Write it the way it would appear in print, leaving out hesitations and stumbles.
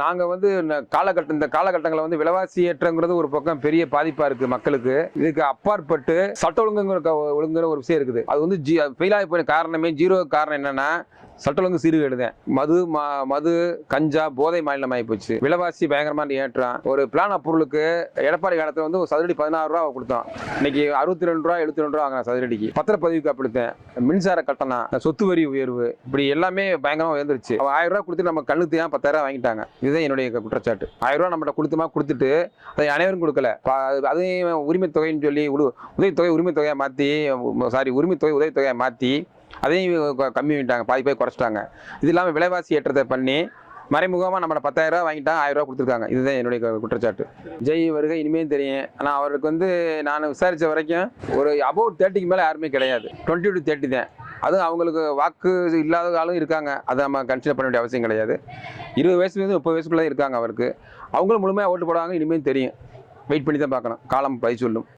நாங்கள் வந்து இந்த காலகட்டங்களில் வந்து விலைவாசி ஏற்றங்கிறது ஒரு பக்கம் பெரிய பாதிப்பாக இருக்குது மக்களுக்கு. இதுக்கு அப்பாற்பட்டு சட்ட ஒழுங்குங்கிற ஒரு விஷயம் இருக்குது. அது வந்து ஃபெயிலாகி போன காரணமே காரணம் என்னன்னா சட்ட ஒழுங்கு சீர்கேடு தான். மது கஞ்சா போதை மாநிலம் ஆகி போச்சு. விலைவாசி பயங்கரமான ஏற்றம். ஒரு பிளான் அப்ரூவலுக்கு எடப்பாடி காலத்தில் வந்து ஒரு சதுரடி 16 ரூபா கொடுத்தோம். இன்னைக்கு 62 ரூபா 72 ரூபா வாங்கின சதுரடிக்கு. பத்திரப்பதிவுக்கு அப்படித்தான். மின்சார கட்டணம், சொத்து வரி உயர்வு, இப்படி எல்லாமே பயங்கரமாக உயர்ந்துருச்சு. 1000 ரூபா கொடுத்து நம்ம கண்ணுக்கு தான் 10,000 வாங்கிட்டாங்க. இதுதான் என்னுடைய குற்றச்சாட்டு. 1000 ரூபா நம்மகிட்ட கொடுத்துட்டு அதை அனைவரும் கொடுக்கல. அதையும் உரிமை தொகைன்னு சொல்லி உதவித்தொகை உரிமைத்தொகையை மாற்றி உதவித்தொகையை மாற்றி அதையும் கம்மி பண்ணிட்டாங்க. பாதி பேர் குறைச்சிட்டாங்க. இது இல்லாமல் விலைவாசி ஏற்றத்தை பண்ணி மறைமுகமாக நம்மளை 10,000 ரூபா வாங்கிட்டான் 1000 ரூபா கொடுத்துருக்காங்க. இதுதான் என்னுடைய குற்றச்சாட்டு. ஜெய் வருகை இனிமேல் தெரியும். ஆனால் அவருக்கு வந்து நான் விசாரித்த வரைக்கும் ஒரு அபவுட் 30க்கு மேலே யாருமே கிடையாது. 20 to 30 தான். அதுவும் அவங்களுக்கு வாக்கு இல்லாத ஆளும் இருக்காங்க. அதை நம்ம கன்சிடர் பண்ண வேண்டிய அவசியம் கிடையாது. 20 வயசுலேருந்து 30 வயசுக்குள்ளே இருக்காங்க அவருக்கு. அவங்களும் முழுமையாக ஓட்டு போடுவாங்க. இனிமேல் தெரியும். வெயிட் பண்ணி தான் பார்க்கணும். காலம் பதில் சொல்லும்.